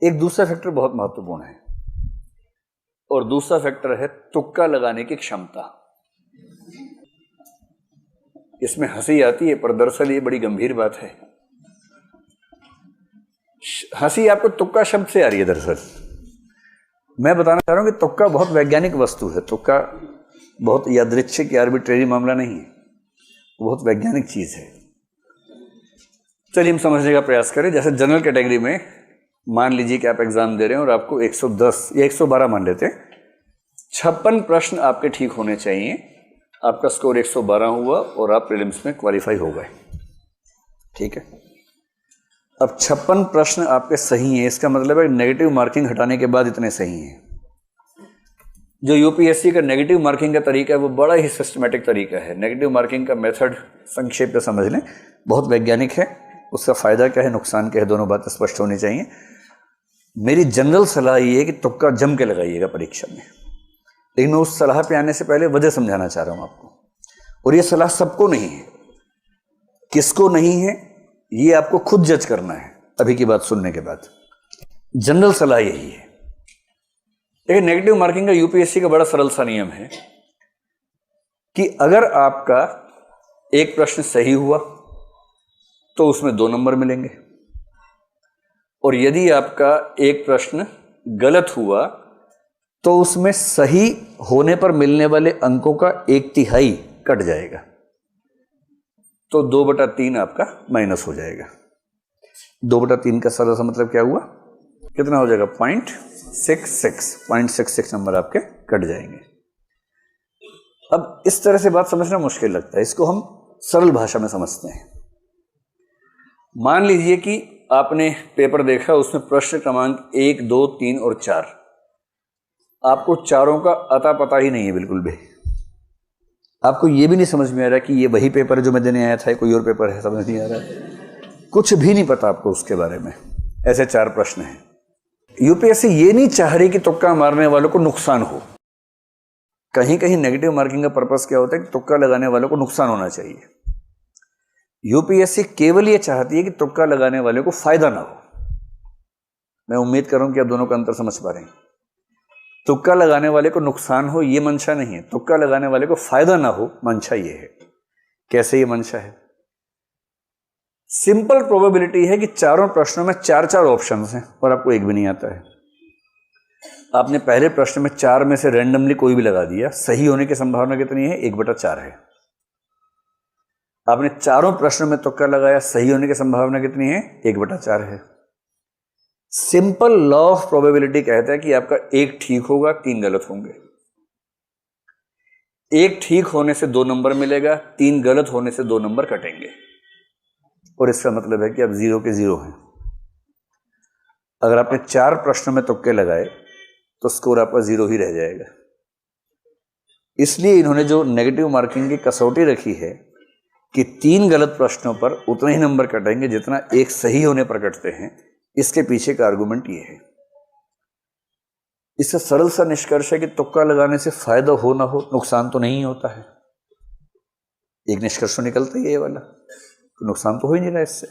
एक दूसरा फैक्टर बहुत महत्वपूर्ण है और दूसरा फैक्टर है तुक्का लगाने की क्षमता। इसमें हंसी आती है पर दरअसल ये बड़ी गंभीर बात है। हंसी आपको तुक्का शब्द से आ रही है, दरअसल मैं बताना चाह रहा हूं कि तुक्का बहुत वैज्ञानिक वस्तु है। तुक्का बहुत यादृच्छिक या आर्बिट्रेरी मामला नहीं है, बहुत वैज्ञानिक चीज है। चलिए हम समझने का प्रयास करें। जैसे जनरल कैटेगरी में मान लीजिए कि आप एग्जाम दे रहे हैं और आपको 110 या 112 मान लेते हैं, 56 प्रश्न आपके ठीक होने चाहिए। आपका स्कोर 112 हुआ और आप प्रीलिम्स में क्वालिफाई हो गए, ठीक है। अब 56 प्रश्न आपके सही हैं, इसका मतलब है नेगेटिव मार्किंग हटाने के बाद इतने सही हैं। जो यूपीएससी का नेगेटिव मार्किंग का तरीका है वो बड़ा ही सिस्टमेटिक तरीका है। नेगेटिव मार्किंग का मेथड संक्षेप में समझ लें, बहुत वैज्ञानिक है। उसका फायदा क्या है, नुकसान क्या है, दोनों बातें स्पष्ट होनी चाहिए। मेरी जनरल सलाह ये है कि तुक्का जम के लगाइएगा परीक्षा में, लेकिन मैं उस सलाह पे आने से पहले वजह समझाना चाह रहा हूं आपको। और ये सलाह सबको नहीं है, किसको नहीं है ये आपको खुद जज करना है अभी की बात सुनने के बाद। जनरल सलाह यही है। लेकिन नेगेटिव मार्किंग का यूपीएससी का बड़ा सरल सा नियम है कि अगर आपका एक प्रश्न सही हुआ तो उसमें 2 नंबर मिलेंगे, और यदि आपका एक प्रश्न गलत हुआ तो उसमें सही होने पर मिलने वाले अंकों का 1/3 कट जाएगा, तो 2/3 आपका माइनस हो जाएगा। 2/3 का सरल सा मतलब क्या हुआ, कितना हो जाएगा, 0.66 नंबर आपके कट जाएंगे। अब इस तरह से बात समझना मुश्किल लगता है, इसको हम सरल भाषा में समझते हैं। मान लीजिए कि आपने पेपर देखा, उसमें प्रश्न क्रमांक 1, 2, 3 और 4, आपको चारों का अता पता ही नहीं है बिल्कुल भी। आपको यह भी नहीं समझ में आ रहा कि ये वही पेपर है जो मैं देने आया था, कोई और पेपर है, समझ नहीं आ रहा है, कुछ भी नहीं पता आपको उसके बारे में। ऐसे 4 प्रश्न हैं। यूपीएससी ये नहीं चाह रही कि तुक्का मारने वालों को नुकसान हो। कहीं कहीं नेगेटिव मार्किंग का पर्पस क्या होता है कि तुक्का लगाने वालों को नुकसान होना चाहिए। यूपीएससी केवल ये चाहती है कि तुक्का लगाने वाले को फायदा ना हो। मैं उम्मीद कर रहा हूं कि आप दोनों का अंतर समझ पा रहे हैं। तुक्का लगाने वाले को नुकसान हो ये मंशा नहीं है, तुक्का लगाने वाले को फायदा ना हो मंशा ये है। कैसे ये मंशा है, सिंपल प्रोबेबिलिटी है कि चारों प्रश्नों में 4-4 ऑप्शंस हैं और आपको एक भी नहीं आता है। आपने पहले प्रश्न में 4 में से रैंडमली कोई भी लगा दिया, सही होने की संभावना कितनी है, 1/4 है। आपने चारों प्रश्नों में तुक्का लगाया, सही होने की संभावना कितनी है, 1/4 है। सिंपल लॉ ऑफ प्रोबेबिलिटी कहता है कि आपका 1 ठीक होगा, 3 गलत होंगे। 1 ठीक होने से 2 नंबर मिलेगा, 3 गलत होने से 2 नंबर कटेंगे, और इसका मतलब है कि आप 0 के 0 हैं। अगर आपने 4 प्रश्नों में तुक्के लगाए तो स्कोर आपका 0 ही रह जाएगा। इसलिए इन्होंने जो नेगेटिव मार्किंग की कसौटी रखी है कि 3 गलत प्रश्नों पर उतने ही नंबर कटेंगे जितना 1 सही होने पर कटते हैं, इसके पीछे का आर्गुमेंट ये है। इससे सरल सा निष्कर्ष है कि तुक्का लगाने से फायदा हो ना हो, नुकसान तो नहीं होता है। एक निष्कर्ष निकलता है ये वाला, तो नुकसान तो हो ही नहीं रहा इससे।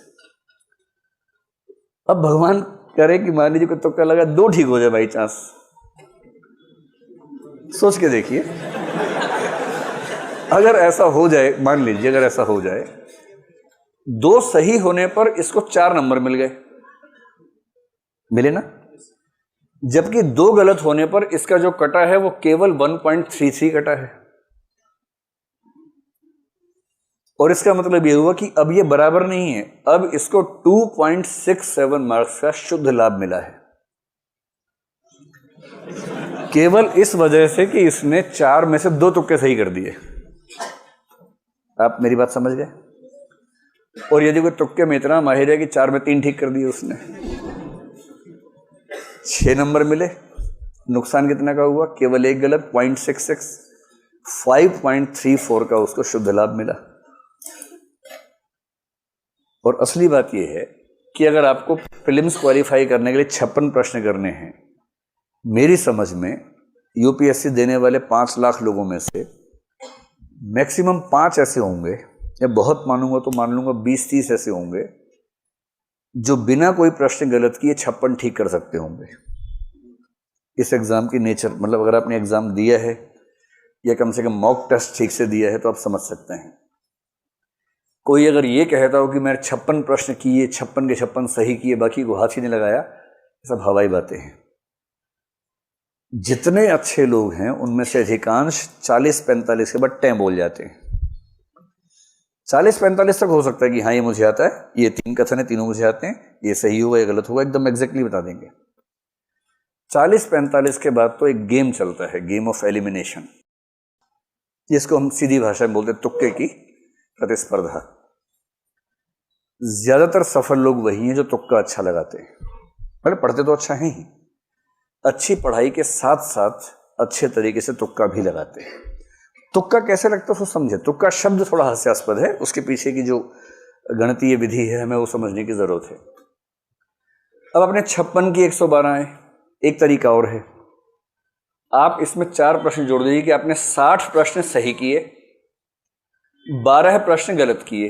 अब भगवान करे कि मान लीजिए कोई तुक्का लगा 2 ठीक हो जाए बाई चांस, सोच के देखिए। अगर ऐसा हो जाए, मान लीजिए अगर ऐसा हो जाए, 2 सही होने पर इसको 4 नंबर मिल गए, मिले ना, जबकि 2 गलत होने पर इसका जो कटा है वो केवल 1.33 कटा है। और इसका मतलब यह हुआ कि अब ये बराबर नहीं है, अब इसको 2.67 मार्क्स का शुद्ध लाभ मिला है, केवल इस वजह से कि इसने 4 में से 2 तुक्के सही कर दिए। आप मेरी बात समझ गए। और यदि कोई तुक्के में इतना माहिर है कि 4 में 3 ठीक कर दिए उसने, 6 नंबर मिले, नुकसान कितना का हुआ, केवल 1 गलत, 0.66, 5.34 का उसको शुद्ध लाभ मिला। और असली बात यह है कि अगर आपको प्रीलिम्स क्वालिफाई करने के लिए 56 प्रश्न करने हैं, मेरी समझ में यूपीएससी देने वाले 5 लाख लोगों में से मैक्सिमम 5 ऐसे होंगे, या बहुत मानूंगा तो मान लूंगा 20-30 ऐसे होंगे जो बिना कोई प्रश्न गलत किए 56 ठीक कर सकते होंगे। इस एग्जाम की नेचर, मतलब अगर आपने एग्जाम दिया है या कम से कम मॉक टेस्ट ठीक से दिया है तो आप समझ सकते हैं। कोई अगर ये कहता हो कि मैंने 56 प्रश्न किए, 56 के 56 सही किए, बाकी को हाथ ही नहीं लगाया, ये सब हवाई बातें हैं। जितने अच्छे लोग हैं उनमें से अधिकांश 40-45 के बाद टें बोल जाते हैं। 40-45 तक हो सकता है कि हाँ ये मुझे आता है, ये 3 कथन है, तीनों मुझे आते हैं, ये सही होगा या गलत होगा, एकदम एग्जैक्टली बता देंगे। 40-45 के बाद तो एक गेम चलता है, गेम ऑफ एलिमिनेशन, जिसको हम सीधी भाषा में बोलते हैं तुक्के की प्रतिस्पर्धा। ज्यादातर सफल लोग वही हैं जो तुक्का अच्छा लगाते हैं। मतलब पढ़ते तो अच्छा है ही, अच्छी पढ़ाई के साथ साथ अच्छे तरीके से तुक्का भी लगाते हैं। तुक्का कैसे लगता है उसको समझे। तुक्का शब्द थोड़ा हास्यास्पद है, उसके पीछे की जो गणितीय विधि है हमें वो समझने की जरूरत है। अब अपने 56 की 112 है। एक तरीका और है, आप इसमें 4 प्रश्न जोड़ दीजिए कि आपने 60 प्रश्न सही किए, 12 प्रश्न गलत किए,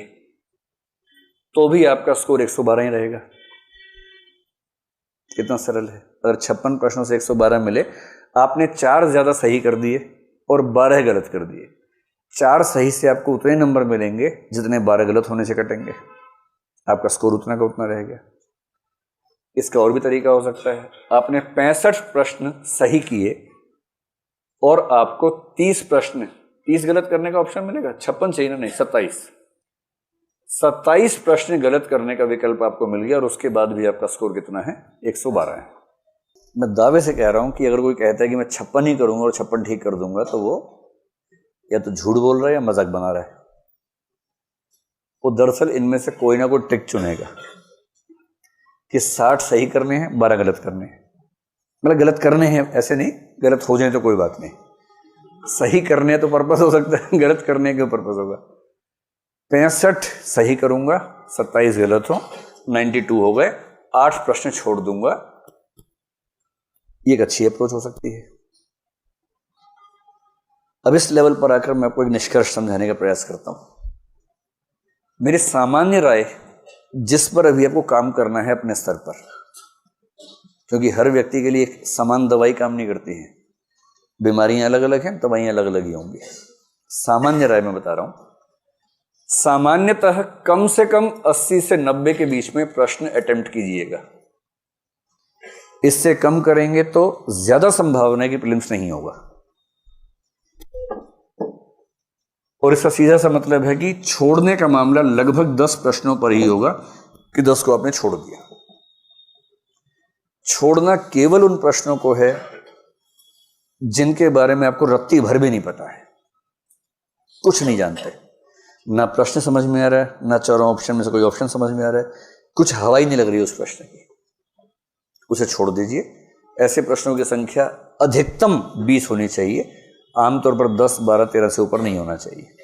तो भी आपका स्कोर 112 ही रहेगा। कितना सरल है। अगर 56 प्रश्नों से 112 मिले, आपने 4 ज्यादा सही कर दिए और 12 गलत कर दिए, 4 सही से आपको उतने नंबर मिलेंगे जितने 12 गलत होने से कटेंगे, आपका स्कोर उतना का उतना रहेगा। इसका और भी तरीका हो सकता है, आपने 65 प्रश्न सही किए और आपको 30 प्रश्न 30 गलत करने का ऑप्शन मिलेगा। 56 चाहिए ना, नहीं 27 प्रश्न गलत करने का विकल्प आपको मिल गया और उसके बाद भी आपका स्कोर कितना है, 112 है। मैं दावे से कह रहा हूं कि अगर कोई कहता है कि मैं 56 ही करूंगा और 56 ठीक कर दूंगा, तो वो या तो झूठ बोल रहा है या मजाक बना रहा है। वो दरअसल इनमें से कोई ना कोई ट्रिक चुनेगा कि 60 सही करने हैं, 12 गलत करने हैं। मतलब गलत करने हैं ऐसे नहीं, गलत हो जाए तो कोई बात नहीं, सही करने तो पर्पस हो सकता है, गलत करने का पर्पस होगा। 65 सही करूंगा, 27 गलत हो, 92 हो गए, 8 प्रश्न छोड़ दूंगा। ये एक अच्छी अप्रोच हो सकती है। अब इस लेवल पर आकर मैं आपको एक निष्कर्ष समझाने का प्रयास करता हूं। मेरी सामान्य राय, जिस पर अभी आपको काम करना है अपने स्तर पर, क्योंकि हर व्यक्ति के लिए एक समान दवाई काम नहीं करती है, बीमारियां अलग अलग हैं, दवाइयां अलग अलग ही होंगी। सामान्य राय में बता रहा हूं, सामान्यतः कम से कम 80 से 90 के बीच में प्रश्न अटेम्प्ट कीजिएगा। इससे कम करेंगे तो ज्यादा संभावना है कि प्रीलिम्स नहीं होगा। और इसका सीधा सा मतलब है कि छोड़ने का मामला लगभग 10 प्रश्नों पर ही होगा कि 10 को आपने छोड़ दिया। छोड़ना केवल उन प्रश्नों को है जिनके बारे में आपको रत्ती भर भी नहीं पता है, कुछ नहीं जानते, ना प्रश्न समझ में आ रहा है, ना चारों ऑप्शन में से कोई ऑप्शन समझ में आ रहा है, कुछ हवा ही नहीं लग रही उस प्रश्न की, उसे छोड़ दीजिए। ऐसे प्रश्नों की संख्या अधिकतम 20 होनी चाहिए, आमतौर पर 10, 12, 13 से ऊपर नहीं होना चाहिए।